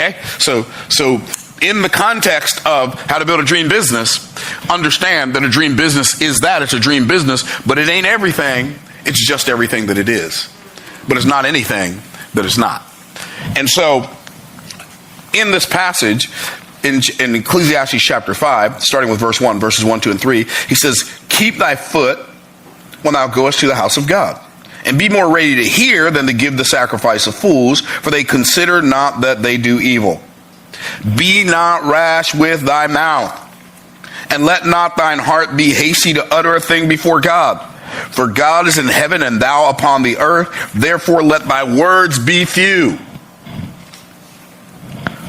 Okay? So in the context of how to build a dream business, understand that a dream business is that. It's a dream business, but it ain't everything. It's just everything that it is. But it's not anything that it's not. And so, in this passage, in Ecclesiastes chapter 5, starting with verses 1, 2, and 3, he says, keep thy foot when thou goest to the house of God, and be more ready to hear than to give the sacrifice of fools, for they consider not that they do evil. Be not rash with thy mouth, and let not thine heart be hasty to utter a thing before God. For God is in heaven, and thou upon the earth. Therefore let thy words be few.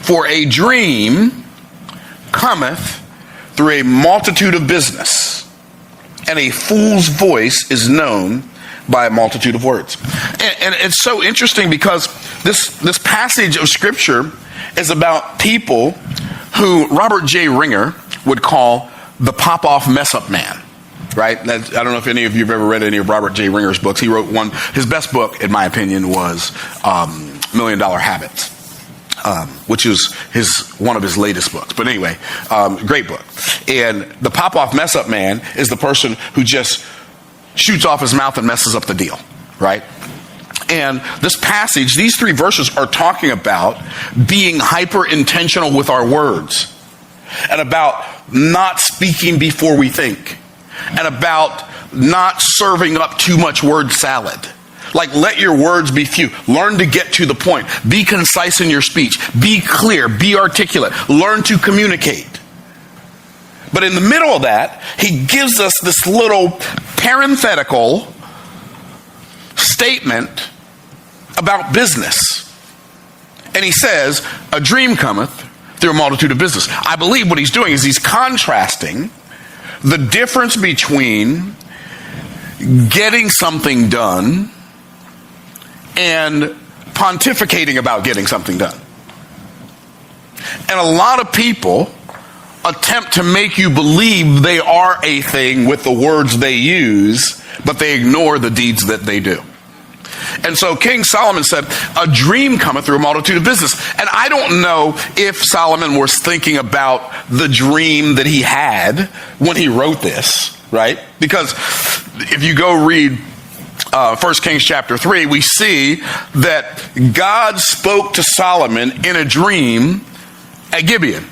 For a dream cometh through a multitude of business, and a fool's voice is known by a multitude of words. And it's so interesting because this passage of Scripture is about people who Robert J. Ringer would call the pop-off mess-up man. Right? I don't know if any of you have ever read any of Robert J. Ringer's books. He wrote one. His best book, in my opinion, was $1 Million Habits, which is one of his latest books. But anyway, great book. And the pop-off mess-up man is the person who just shoots off his mouth and messes up the deal. Right? And this passage, these 3 verses are talking about being hyper-intentional with our words, and about not speaking before we think, and about not serving up too much word salad. Like, let your words be few. Learn to get to the point. Be concise in your speech. Be clear. Be articulate. Learn to communicate. But in the middle of that, he gives us this little parenthetical statement about business. And he says, a dream cometh through a multitude of business. I believe what he's doing is he's contrasting the difference between getting something done and pontificating about getting something done. And a lot of people attempt to make you believe they are a thing with the words they use, but they ignore the deeds that they do. And so King Solomon said, a dream cometh through a multitude of business. And I don't know if Solomon was thinking about the dream that he had when he wrote this, right? Because if you go read 1 Kings chapter 3, we see that God spoke to Solomon in a dream at Gibeon.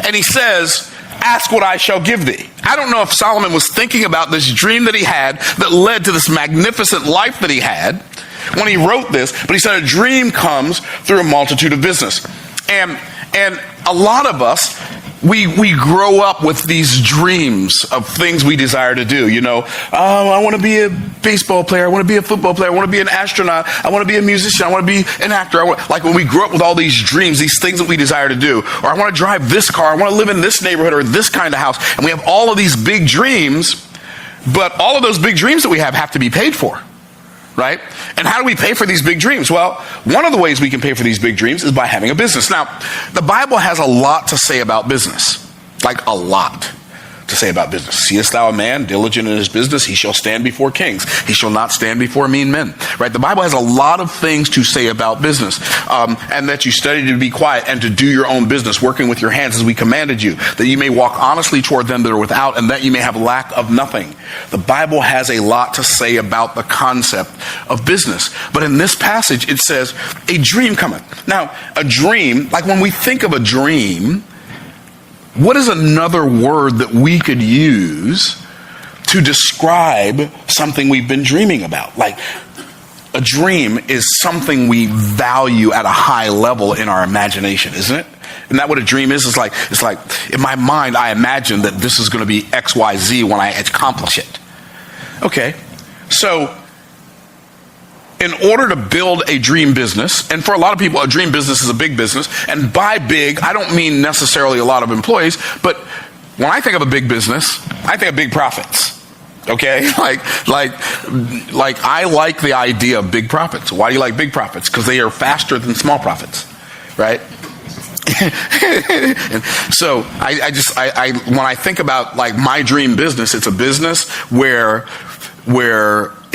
And he says, ask what I shall give thee. I don't know if Solomon was thinking about this dream that he had that led to this magnificent life that he had when he wrote this, but he said a dream comes through a multitude of business. And a lot of us, we grow up with these dreams of things we desire to do. You know, I want to be a baseball player. I want to be a football player. I want to be an astronaut. I want to be a musician. I want to be an actor. Like when we grow up with all these dreams, these things that we desire to do, or I want to drive this car. I want to live in this neighborhood or this kind of house. And we have all of these big dreams, but all of those big dreams that we have to be paid for. Right? And how do we pay for these big dreams? Well, one of the ways we can pay for these big dreams is by having a business. Now, the Bible has a lot to say about business. Like a lot to say about business. Seest thou a man diligent in his business? He shall stand before kings. He shall not stand before mean men. Right? The Bible has a lot of things to say about business. And that you study to be quiet and to do your own business, working with your hands as we commanded you, that you may walk honestly toward them that are without, and that you may have lack of nothing. The Bible has a lot to say about the concept of business. But in this passage, it says, a dream cometh. Now, a dream, like when we think of a dream, what is another word that we could use to describe something we've been dreaming about? Like, a dream is something we value at a high level in our imagination, isn't it? Isn't that what a dream is? It's like in my mind, I imagine that this is going to be X, Y, Z when I accomplish it. Okay, so in order to build a dream business, and for a lot of people, a dream business is a big business. And by big, I don't mean necessarily a lot of employees, but when I think of a big business, I think of big profits. Okay, like I like the idea of big profits. Why do you like big profits? Because they are faster than small profits, right? And so when I think about like my dream business, it's a business where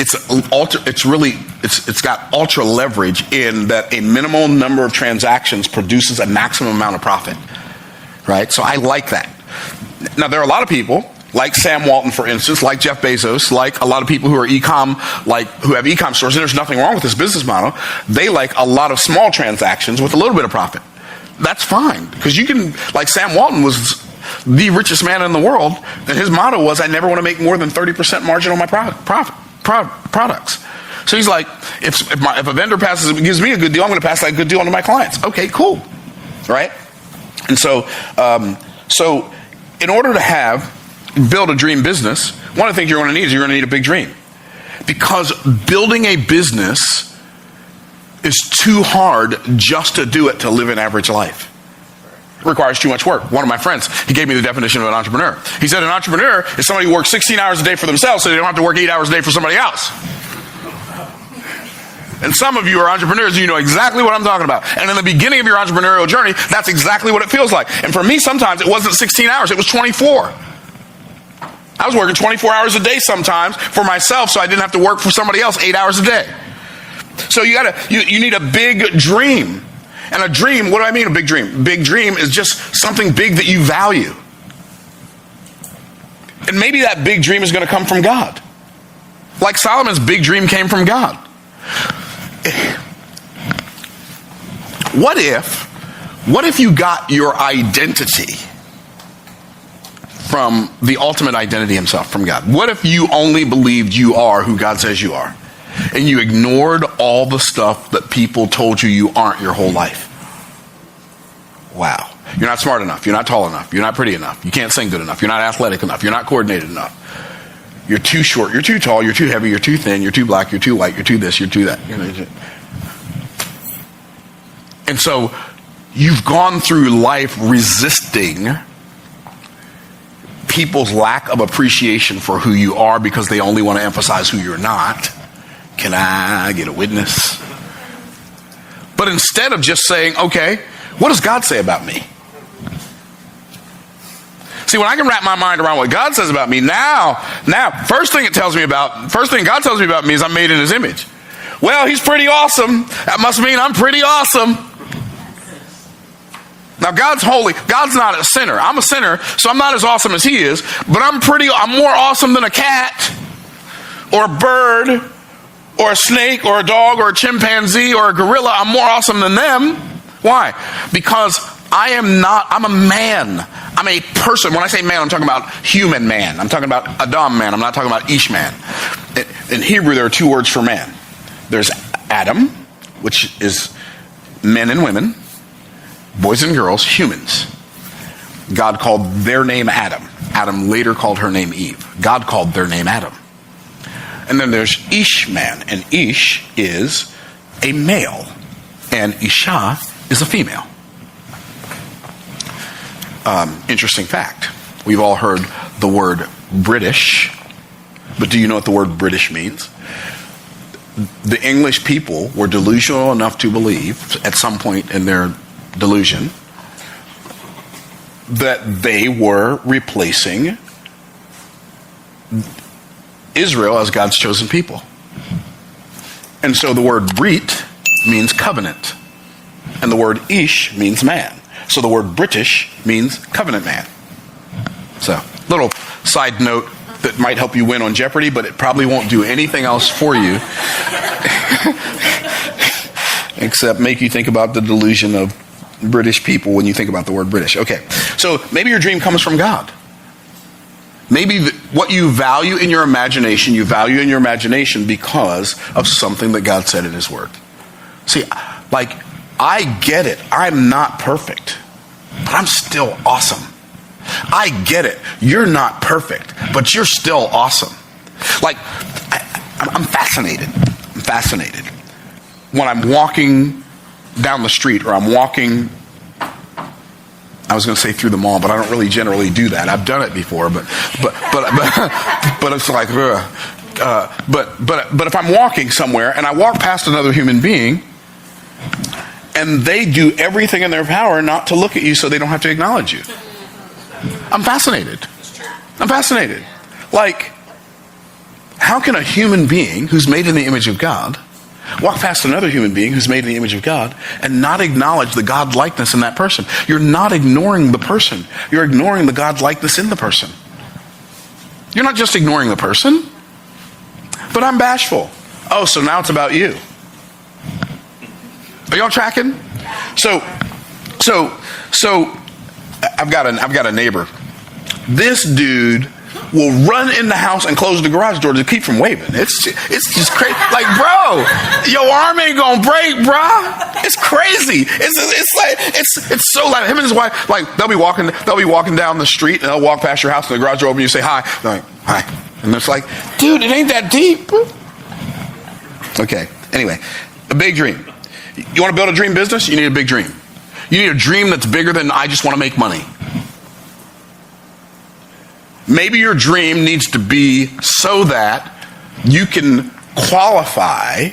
it's got ultra leverage in that a minimal number of transactions produces a maximum amount of profit, right? So I like that. Now, there are a lot of people, like Sam Walton, for instance, like Jeff Bezos, like a lot of people who are who have e-com stores, and there's nothing wrong with this business model. They like a lot of small transactions with a little bit of profit. That's fine, because you can, like Sam Walton was the richest man in the world, and his motto was, I never want to make more than 30% margin on my products. So he's like, if a vendor gives me a good deal, I'm going to pass that good deal on to my clients. Okay, cool, right? And so in order to build a dream business, one of the things you're going to need is you're going to need a big dream, because building a business is too hard just to do it to live an average life. It requires too much work. One of my friends, he gave me the definition of an entrepreneur. He said an entrepreneur is somebody who works 16 hours a day for themselves so they don't have to work 8 hours a day for somebody else. And some of you are entrepreneurs and you know exactly what I'm talking about. And in the beginning of your entrepreneurial journey, that's exactly what it feels like. And for me, sometimes it wasn't 16 hours, it was 24. I was working 24 hours a day sometimes for myself so I didn't have to work for somebody else 8 hours a day. So you need a big dream. And a dream, what do I mean a big dream? Big dream is just something big that you value. And maybe that big dream is going to come from God. Like Solomon's big dream came from God. What if you got your identity from the ultimate identity himself, from God? What if you only believed you are who God says you are? And you ignored all the stuff that people told you aren't your whole life. Wow. You're not smart enough. You're not tall enough. You're not pretty enough. You can't sing good enough. You're not athletic enough. You're not coordinated enough. You're too short. You're too tall. You're too heavy. You're too thin. You're too black. You're too white. You're too this. You're too that. And so you've gone through life resisting people's lack of appreciation for who you are because they only want to emphasize who you're not. Can I get a witness? But instead of just saying, okay, what does God say about me? See, when I can wrap my mind around what God says about me, now, first thing God tells me about me is I'm made in his image. Well, he's pretty awesome. That must mean I'm pretty awesome. Now, God's holy. God's not a sinner. I'm a sinner, so I'm not as awesome as he is, but I'm more awesome than a cat or a bird or a snake or a dog or a chimpanzee or a gorilla. I'm more awesome than them. Why? Because I'm a man. I'm a person. When I say man, I'm talking about human man. I'm talking about Adam man. I'm not talking about Ish man. In Hebrew, there are two words for man. There's Adam, which is men and women, boys and girls, humans. God called their name Adam. Adam later called her name Eve. God called their name Adam. And then there's Ish man, and Ish is a male, and Isha is a female. Interesting fact. We've all heard the word British, but do you know what the word British means? The English people were delusional enough to believe, at some point in their delusion, that they were replacing Israel as God's chosen people. And so the word Brit means covenant, and the word Ish means man. So the word British means covenant man. So, little side note that might help you win on Jeopardy, but it probably won't do anything else for you except make you think about the delusion of British people when you think about the word British. Okay, so maybe your dream comes from God. Maybe what you value in your imagination, because of something that God said in his word. See, like, I get it. I'm not perfect, but I'm still awesome. I get it. You're not perfect, but you're still awesome. Like, I'm fascinated. When I'm walking down the street, or I'm walking, I was going to say through the mall, but I don't really generally do that. I've done it before, but it's like, but if I'm walking somewhere and I walk past another human being, and they do everything in their power not to look at you so they don't have to acknowledge you, I'm fascinated. Like, how can a human being who's made in the image of God walk past another human being who's made in the image of God and not acknowledge the God likeness in that person? You're not ignoring the person. You're ignoring the God likeness in the person. You're not just ignoring the person, but I'm bashful. Oh, so now it's about you. Are y'all tracking? So I've got a neighbor. This dude will run in the house and close the garage door to keep from waving. It's just crazy. Like, bro, your arm ain't gonna break, bro. It's crazy. It's so loud. Him and his wife, like, they'll be walking down the street and they'll walk past your house and the garage door open and you say hi. They're like, hi. And it's like, dude, it ain't that deep. Okay. Anyway, a big dream. You want to build a dream business? You need a big dream. You need a dream that's bigger than I just want to make money. Maybe your dream needs to be so that you can qualify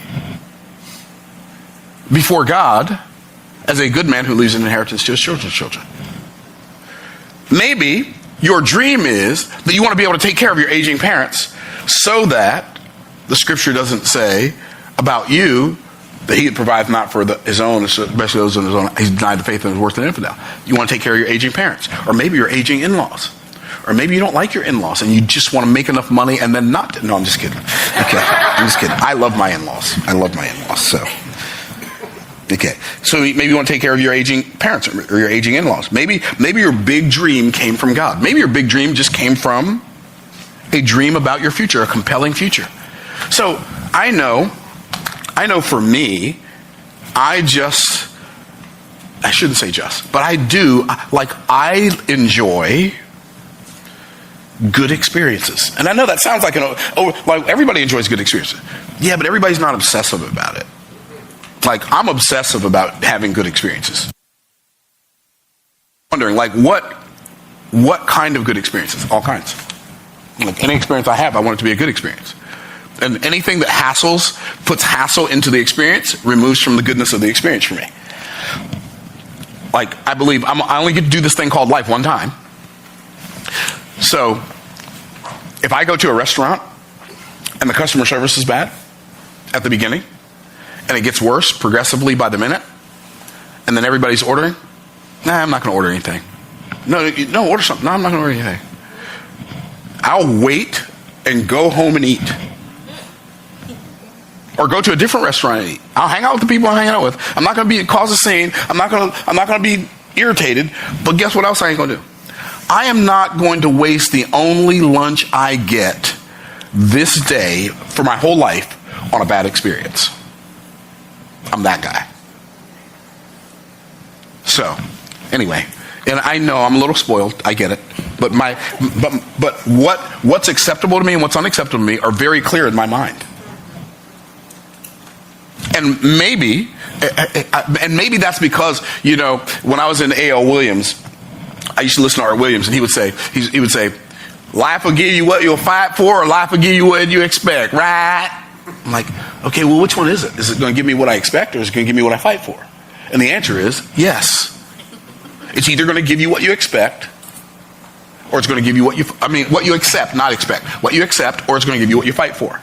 before God as a good man who leaves an inheritance to his children's children. Maybe your dream is that you want to be able to take care of your aging parents so that the scripture doesn't say about you that he provides not for his own, especially those in his own, he's denied the faith and is worse than an infidel. You want to take care of your aging parents. Or maybe your aging in-laws. Or maybe you don't like your in-laws and you just want to make enough money and then not. No, I'm just kidding. Okay, I'm just kidding. I love my in-laws. So. Okay, so maybe you want to take care of your aging parents or your aging in-laws. Maybe your big dream came from God. Maybe your big dream just came from a dream about your future, a compelling future. So I know for me, I shouldn't say just, but I enjoy good experiences. And I know that sounds like like everybody enjoys good experiences. Yeah, but everybody's not obsessive about it. Like, I'm obsessive about having good experiences. Wondering, like, what kind of good experiences? All kinds. Like, any experience I have, I want it to be a good experience. And anything that puts hassle into the experience, removes from the goodness of the experience for me. Like, I believe I only get to do this thing called life one time. So, if I go to a restaurant and the customer service is bad at the beginning, and it gets worse progressively by the minute, and then everybody's ordering, I'm not going to order anything. No, order something. No, I'm not going to order anything. I'll wait and go home and eat. Or go to a different restaurant and eat. I'll hang out with the people I'm hanging out with. I'm not going to cause a scene. I'm not going to be irritated. But guess what else I ain't going to do? I am not going to waste the only lunch I get this day for my whole life on a bad experience. I'm that guy. So, anyway, and I know I'm a little spoiled. I get it. But what's acceptable to me and what's unacceptable to me are very clear in my mind. And maybe that's because, when I was in A.L. Williams, I used to listen to Art Williams, and he would say, life will give you what you'll fight for, or life will give you what you expect, right? I'm like, okay, well, which one is it? Is it going to give me what I expect, or is it going to give me what I fight for? And the answer is yes. It's either going to give you what you expect, or it's going to give you what you accept, not expect. What you accept, or it's going to give you what you fight for.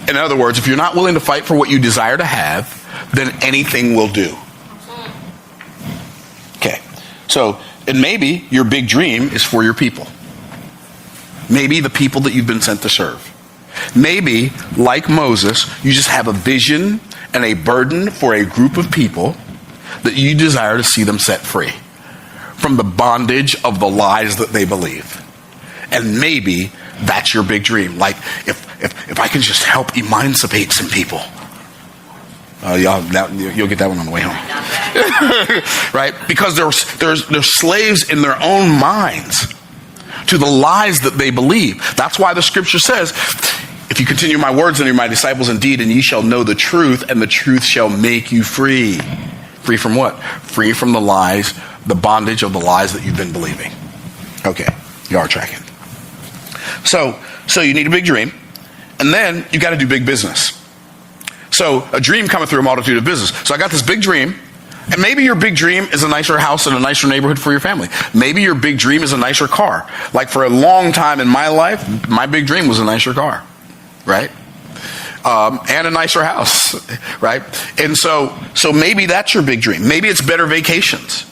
In other words, if you're not willing to fight for what you desire to have, then anything will do. Okay. So, and maybe your big dream is for your people. Maybe the people that you've been sent to serve. Maybe, like Moses, you just have a vision and a burden for a group of people that you desire to see them set free from the bondage of the lies that they believe. And maybe that's your big dream. Like, if I can just help emancipate some people. You'll get that one on the way home. Right? Because they're slaves in their own minds to the lies that they believe. That's why the scripture says, if you continue my words, then you're my disciples indeed, and ye shall know the truth, and the truth shall make you free. Free from what? Free from the lies, the bondage of the lies that you've been believing. Okay, you are tracking. So you need a big dream, and then you got to do big business. So a dream cometh through a multitude of business. So I got this big dream, and maybe your big dream is a nicer house and a nicer neighborhood for your family. Maybe your big dream is a nicer car. Like, for a long time in my life, my big dream was a nicer car. right? And a nicer house, right? And so maybe that's your big dream. Maybe it's better vacations.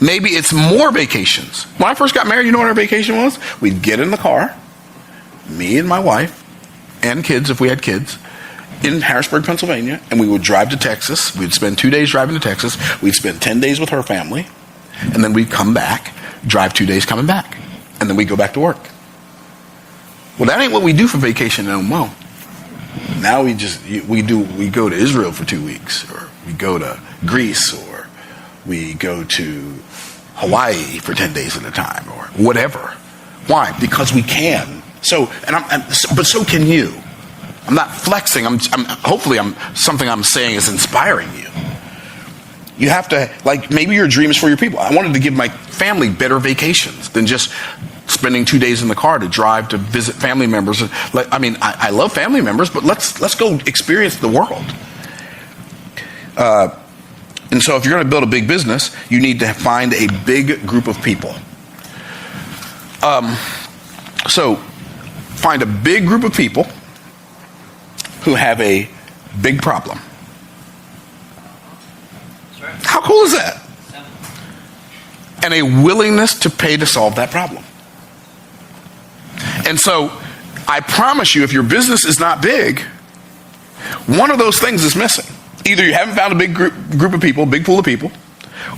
Maybe it's more vacations. When I first got married, you know what our vacation was? We'd get in the car, me and my wife, and kids if we had kids, in Harrisburg, Pennsylvania, and we would drive to Texas. We'd spend 2 days driving to Texas. We'd spend 10 days with her family, and then we'd come back, drive 2 days coming back, and then we'd go back to work. Well, that ain't what we do for vacation no more. Now we go to Israel for 2 weeks, or we go to Greece, or we go to Hawaii for 10 days at a time, or whatever. Why? Because we can. But so can you. I'm not flexing. Hopefully something I'm saying is inspiring you. You have to, maybe your dream is for your people. I wanted to give my family better vacations than just spending 2 days in the car to drive to visit family members. I love family members, but let's go experience the world. And so if you're going to build a big business, you need to find a big group of people. So find a big group of people who have a big problem. How cool is that? And a willingness to pay to solve that problem. And so I promise you, if your business is not big, one of those things is missing. Either you haven't found a big group of people, big pool of people,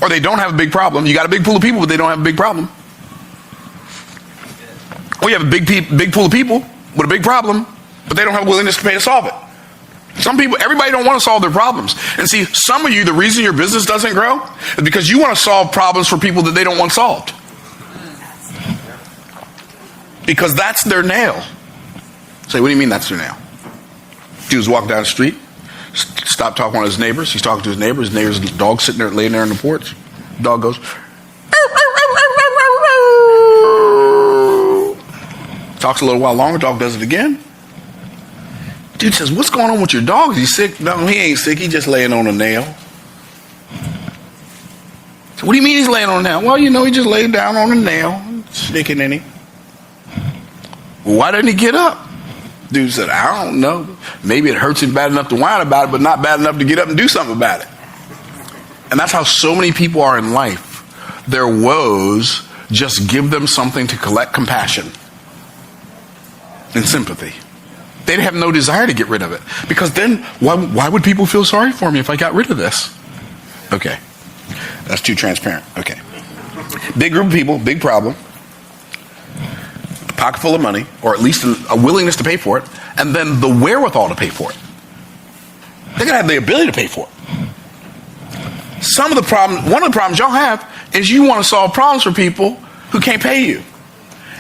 or they don't have a big problem. You got a big pool of people, but they don't have a big problem. Or you have a big pool of people with a big problem, but they don't have a willingness to pay to solve it. Everybody don't want to solve their problems. And see, some of you, the reason your business doesn't grow is because you want to solve problems for people that they don't want solved. Because that's their nail. Say, what do you mean that's their nail? Dude's walking down the street, stop talking to his neighbors. He's talking to his neighbors. His neighbor's dog sitting there, laying there on the porch. Dog goes, talks a little while longer, dog does it again. Dude says, what's going on with your dog? Is he sick? No, he ain't sick. He's just laying on a nail. So what do you mean he's laying on a nail? Well, he just laid down on a nail, sticking in him. Well, why didn't he get up? Dude said, I don't know. Maybe it hurts him bad enough to whine about it, but not bad enough to get up and do something about it. And that's how so many people are in life. Their woes just give them something to collect compassion and sympathy. They'd have no desire to get rid of it. Because then, why would people feel sorry for me if I got rid of this? Okay. That's too transparent. Okay. Big group of people, big problem. A pocket full of money, or at least a willingness to pay for it, and then the wherewithal to pay for it. They're going to have the ability to pay for it. One of the problems y'all have is you want to solve problems for people who can't pay you.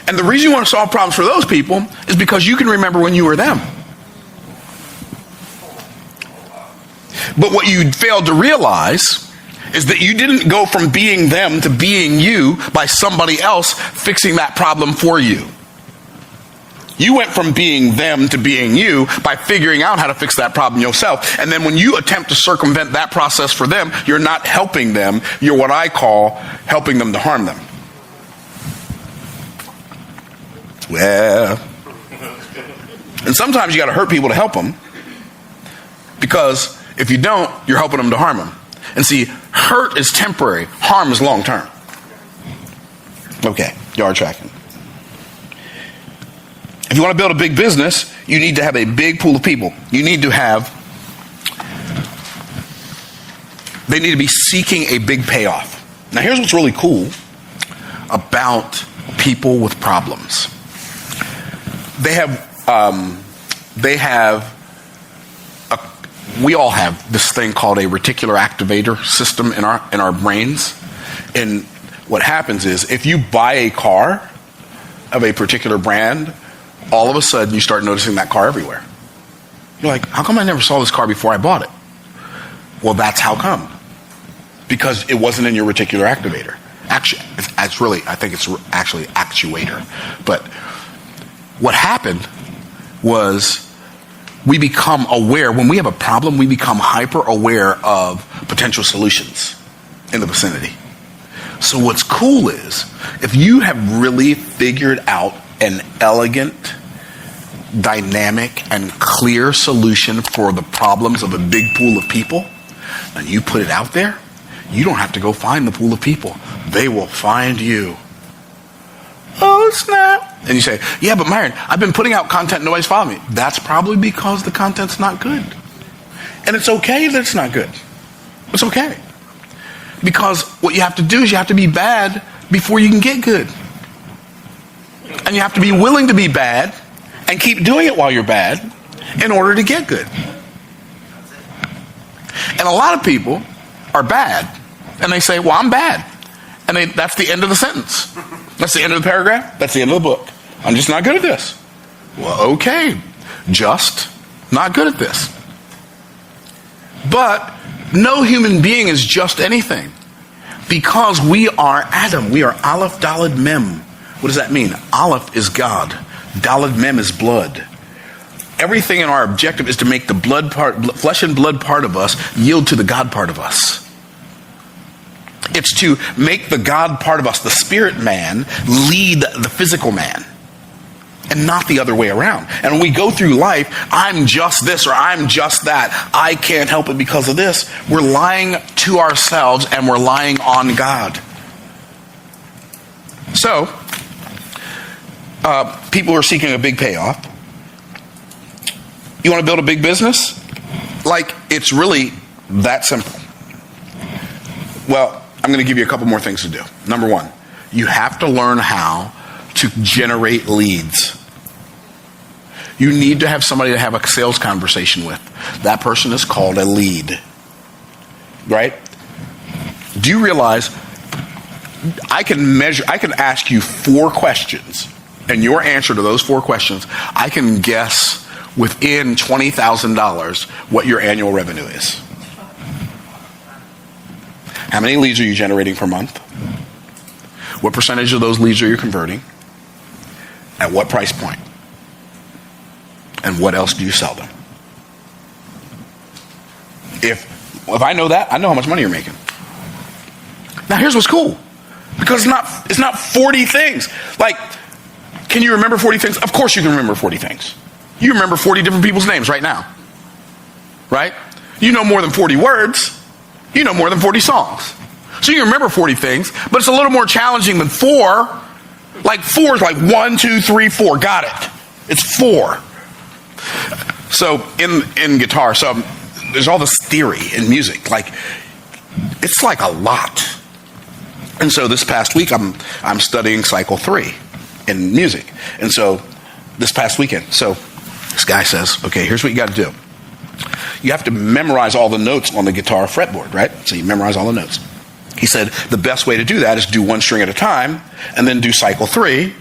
And the reason you want to solve problems for those people is because you can remember when you were them. But what you failed to realize is that you didn't go from being them to being you by somebody else fixing that problem for you. You went from being them to being you by figuring out how to fix that problem yourself. And then when you attempt to circumvent that process for them, you're not helping them. You're what I call helping them to harm them. Well, and sometimes you got to hurt people to help them, because if you don't, you're helping them to harm them. And see, hurt is temporary, harm is long term. Okay, you are tracking. If you want to build a big business, you need to have a big pool of people. They need to be seeking a big payoff. Now, here's what's really cool about people with problems. We all have this thing called a reticular activator system in our brains. And what happens is, if you buy a car of a particular brand, all of a sudden you start noticing that car everywhere. You're like, how come I never saw this car before I bought it? Well, that's how come. Because it wasn't in your reticular activator. Actually, I think it's actually actuator. But what happened was, we become aware. When we have a problem, we become hyper aware of potential solutions in the vicinity. So what's cool is, if you have really figured out an elegant dynamic and clear solution for the problems of a big pool of people, and you put it out there, you don't have to go find the pool of people. They will find you. Oh, snap. And you say, yeah, but Myron, I've been putting out content, nobody's following me. That's probably because the content's not good. And it's okay that it's not good. It's okay. Because what you have to do is you have to be bad before you can get good. And you have to be willing to be bad and keep doing it while you're bad in order to get good. And a lot of people are bad. And they say, well, I'm bad. And that's the end of the sentence. That's the end of the paragraph. That's the end of the book. I'm just not good at this. Well, okay. Just not good at this. But no human being is just anything. Because we are Adam. We are Aleph, Daled, Mem. What does that mean? Aleph is God. Daled, Mem is blood. Everything in our objective is to make the blood part, flesh and blood part of us yield to the God part of us. It's to make the God part of us, the spirit man, lead the physical man. And not the other way around. And when we go through life, I'm just this or I'm just that. I can't help it because of this. We're lying to ourselves and we're lying on God. So, people are seeking a big payoff. You want to build a big business? Like, it's really that simple. Well, I'm going to give you a couple more things to do. Number one, you have to learn how to generate leads. You need to have somebody to have a sales conversation with. That person is called a lead. Right? Do you realize I can ask you 4 questions, and your answer to those 4 questions, I can guess within $20,000 what your annual revenue is. How many leads are you generating per month? What percentage of those leads are you converting? At what price point? And what else do you sell them? If I know that, I know how much money you're making. Now here's what's cool. Because it's not 40 things. Like, can you remember 40 things? Of course you can remember 40 things. You remember 40 different people's names right now. Right? You know more than 40 words. You know more than 40 songs. So you remember 40 things, but it's a little more challenging than 4. Like 4 is like 1, 2, 3, 4. Got it. It's 4. So in guitar, so there's all this theory in music. Like, it's like a lot. And so this past week, I'm studying cycle 3 in music. And so this past weekend, so this guy says, okay, here's what you got to do. You have to memorize all the notes on the guitar fretboard, right? So you memorize all the notes. He said the best way to do that is do 1 string at a time and then do cycle 3.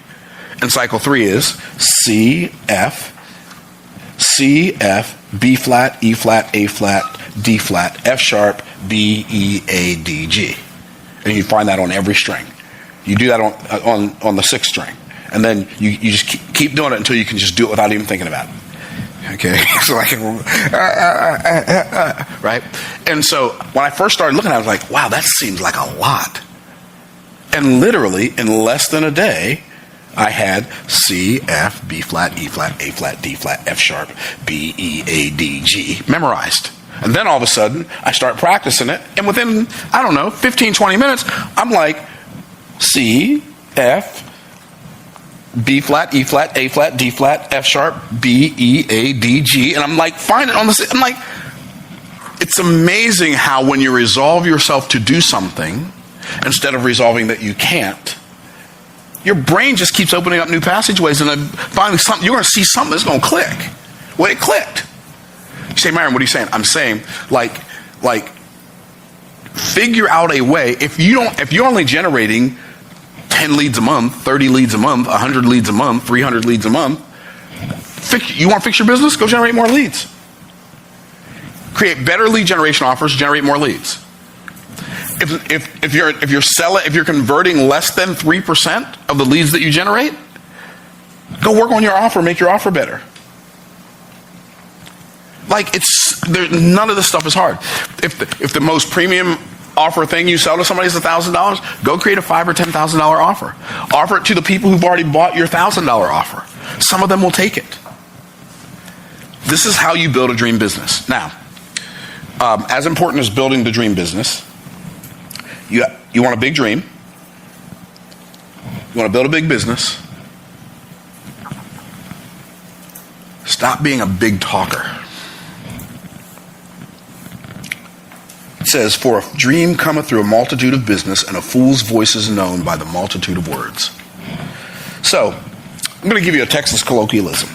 And cycle 3 is C, F, B flat, E flat, A flat, D flat, F sharp, B, E, A, D, G. And you find that on every string. You do that on the 6th string. And then you just keep doing it until you can just do it without even thinking about it. Okay, so like, right? And so when I first started looking at it, I was like, wow, that seems like a lot. And literally, in less than a day, I had C, F, B flat, E flat, A flat, D flat, F sharp, B, E, A, D, G memorized. And then all of a sudden, I start practicing it. And within, 15, 20 minutes, I'm like, C, F, B flat, E flat, A flat, D flat, F sharp, B, E, A, D, G. And I'm like, find it on the, I'm like, it's amazing how when you resolve yourself to do something, instead of resolving that you can't, your brain just keeps opening up new passageways, and then finally you're going to see something that's going to click. Well, it clicked. You say, Myron, what are you saying? I'm saying, like, figure out a way. If you're only generating 10 leads a month, 30 leads a month, 100 leads a month, 300 leads a month, you want to fix your business? Go generate more leads. Create better lead generation offers, generate more leads. If you're converting less than 3% of the leads that you generate, go work on your offer, make your offer better. Like, none of this stuff is hard. If the most premium offer thing you sell to somebody is $1,000, go create a $5,000 or $10,000 offer. Offer it to the people who've already bought your $1,000 offer. Some of them will take it. This is how you build a dream business. Now, as important as building the dream business, you want a big dream. You want to build a big business. Stop being a big talker. It says, for a dream cometh through a multitude of business, and a fool's voice is known by the multitude of words. So, I'm going to give you a Texas colloquialism.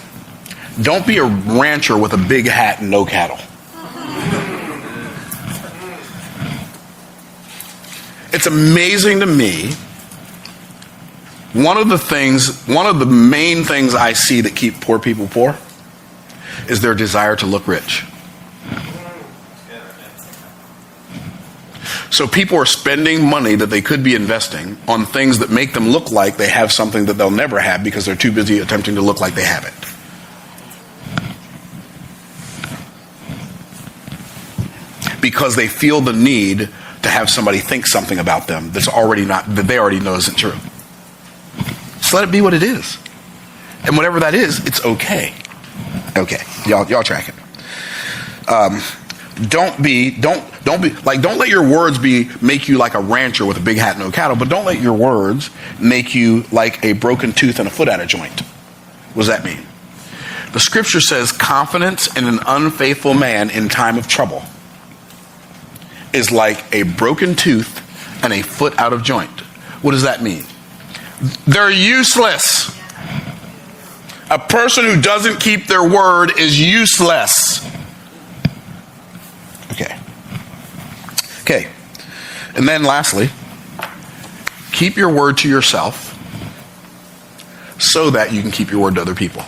Don't be a rancher with a big hat and no cattle. It's amazing to me. One of the main things I see that keep poor people poor is their desire to look rich. So people are spending money that they could be investing on things that make them look like they have something that they'll never have because they're too busy attempting to look like they have it. Because they feel the need to have somebody think something about them that they already know isn't true. Just let it be what it is. And whatever that is, it's okay. Okay. Y'all track it. Don't let your words make you like a rancher with a big hat and no cattle, but don't let your words make you like a broken tooth and a foot out of joint. What does that mean? The scripture says confidence in an unfaithful man in time of trouble is like a broken tooth and a foot out of joint. What does that mean? They're useless. A person who doesn't keep their word is useless. Okay. And then lastly, keep your word to yourself so that you can keep your word to other people.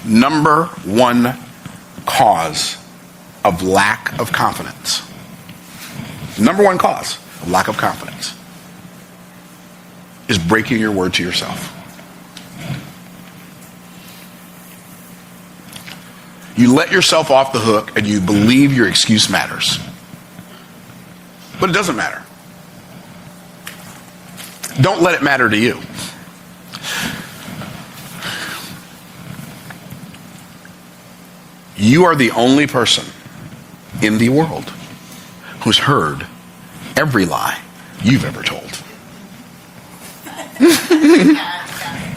Number one cause of lack of confidence. Number one cause of lack of confidence is breaking your word to yourself. You let yourself off the hook and you believe your excuse matters. But it doesn't matter. Don't let it matter to you. You are the only person in the world who's heard every lie you've ever told.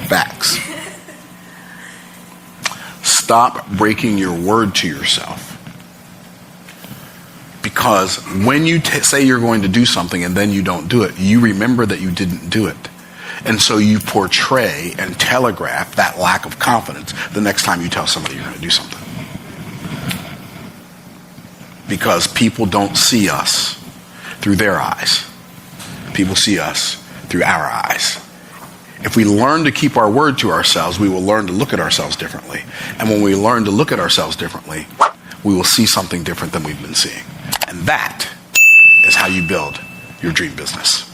Facts. Stop breaking your word to yourself. Because when you say you're going to do something and then you don't do it, you remember that you didn't do it. And so you portray and telegraph that lack of confidence the next time you tell somebody you're going to do something. Because people don't see us through their eyes. People see us through our eyes. If we learn to keep our word to ourselves, we will learn to look at ourselves differently. And when we learn to look at ourselves differently, we will see something different than we've been seeing. And that is how you build your dream business.